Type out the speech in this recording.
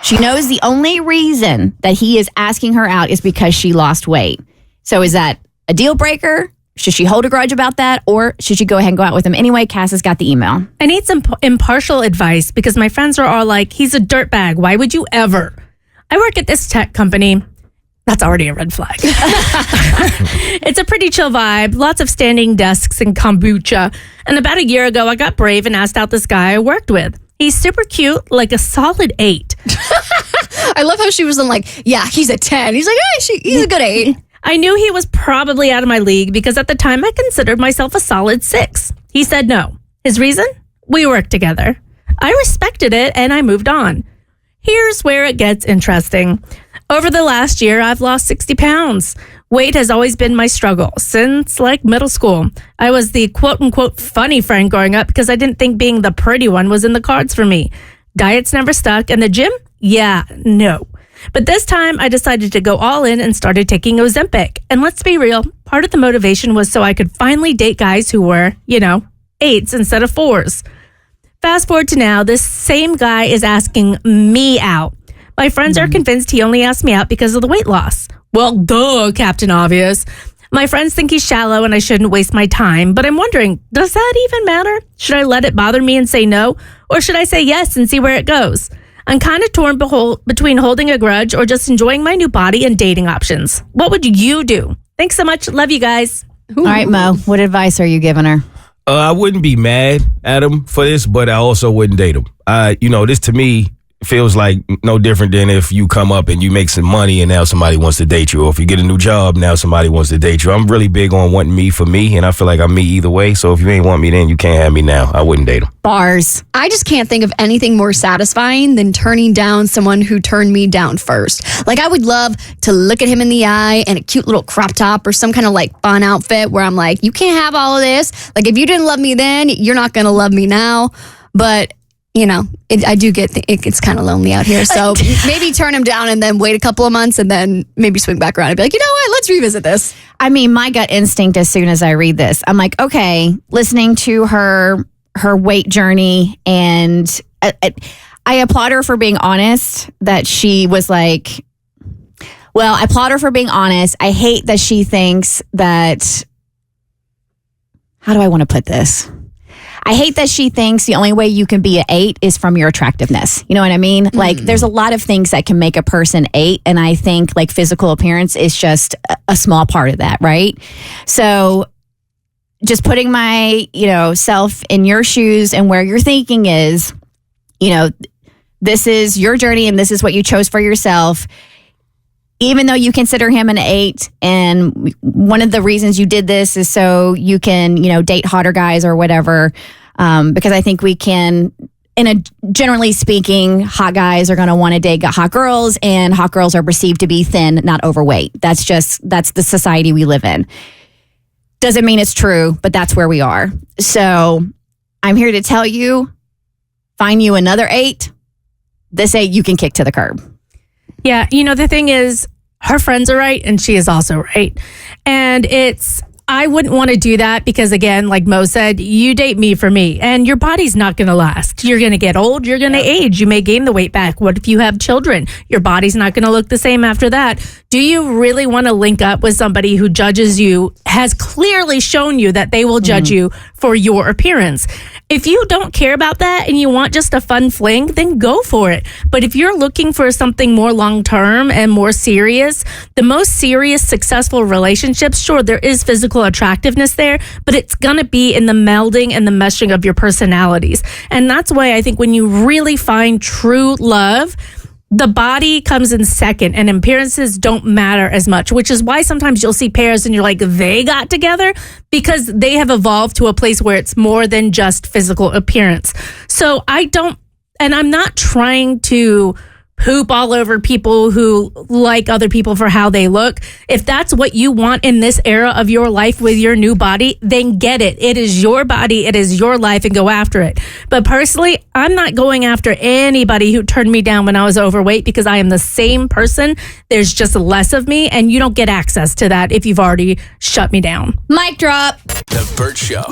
She knows the only reason that he is asking her out is because she lost weight. So is that a deal breaker? Should she hold a grudge about that? Or should she go ahead and go out with him anyway? Cass has got the email. I need some impartial advice because my friends are all like, he's a dirtbag. Why would you ever? I work at this tech company. That's already a red flag. It's a pretty chill vibe. Lots of standing desks and kombucha. And about a year ago, I got brave and asked out this guy I worked with. He's super cute, like a solid 8. I love how she was like, yeah, he's a 10. He's like, hey, he's a good 8. I knew he was probably out of my league because at the time I considered myself a solid 6. He said no. His reason? We worked together. I respected it and I moved on. Here's where it gets interesting. Over the last year, I've lost 60 pounds. Weight has always been my struggle since like middle school. I was the quote unquote funny friend growing up because I didn't think being the pretty one was in the cards for me. Diets never stuck and the gym? Yeah, no. But this time I decided to go all in and started taking Ozempic. And let's be real, part of the motivation was so I could finally date guys who were, 8s instead of 4s. Fast forward to now, this same guy is asking me out. My friends are convinced he only asked me out because of the weight loss. Well, duh, Captain Obvious. My friends think he's shallow and I shouldn't waste my time, but I'm wondering, does that even matter? Should I let it bother me and say no? Or should I say yes and see where it goes? I'm kind of torn between holding a grudge or just enjoying my new body and dating options. What would you do? Thanks so much. Love you guys. All right, Mo, what advice are you giving her? I wouldn't be mad at him for this, but I also wouldn't date him. This to me feels like no different than if you come up and you make some money and now somebody wants to date you, or if you get a new job, now somebody wants to date you. I'm really big on wanting me for me, and I feel like I'm me either way. So if you ain't want me then, you can't have me now. I wouldn't date him. Bars. I just can't think of anything more satisfying than turning down someone who turned me down first. Like, I would love to look at him in the eye in a cute little crop top or some kind of like fun outfit where I'm like, you can't have all of this. Like, if you didn't love me then, you're not going to love me now. But I do get it gets kind of lonely out here. So maybe turn him down and then wait a couple of months and then maybe swing back around and be like, you know what? Let's revisit this. I mean, my gut instinct as soon as I read this, I'm like, okay, listening to her weight journey, and I applaud her for being honest, that she was like, well, I applaud her for being honest. I hate that she thinks that, how do I want to put this? I hate that she thinks the only way you can be an 8 is from your attractiveness. You know what I mean? Mm. Like, there's a lot of things that can make a person 8. And I think like physical appearance is just a small part of that, right? So just putting my, self in your shoes and where your thinking is, this is your journey and this is what you chose for yourself. Even though you consider him an 8, and one of the reasons you did this is so you can, date hotter guys or whatever, because I think we can, generally speaking, hot guys are going to want to date hot girls, and hot girls are perceived to be thin, not overweight. That's the society we live in. Doesn't mean it's true, but that's where we are. So I'm here to tell you, find you another 8. This 8 you can kick to the curb. Yeah, the thing is, her friends are right, and she is also right. And I wouldn't want to do that because, again, like Mo said, you date me for me, and your body's not going to last. You're going to get old. You're going to age. You may gain the weight back. What if you have children? Your body's not going to look the same after that. Do you really want to link up with somebody who judges you, has clearly shown you that they will judge you for your appearance? If you don't care about that and you want just a fun fling, then go for it. But if you're looking for something more long-term and more serious, the most serious, successful relationships, sure, there is physical attractiveness there, but it's going to be in the melding and the meshing of your personalities. And that's why I think when you really find true love, the body comes in second and appearances don't matter as much, which is why sometimes you'll see pairs and you're like, they got together because they have evolved to a place where it's more than just physical appearance. So I'm not trying to poop all over people who like other people for how they look. If that's what you want in this era of your life with your new body, then get it. It is your body. It is your life, and go after it. But personally, I'm not going after anybody who turned me down when I was overweight because I am the same person. There's just less of me, and you don't get access to that if you've already shut me down. Mic drop. The Bert Show.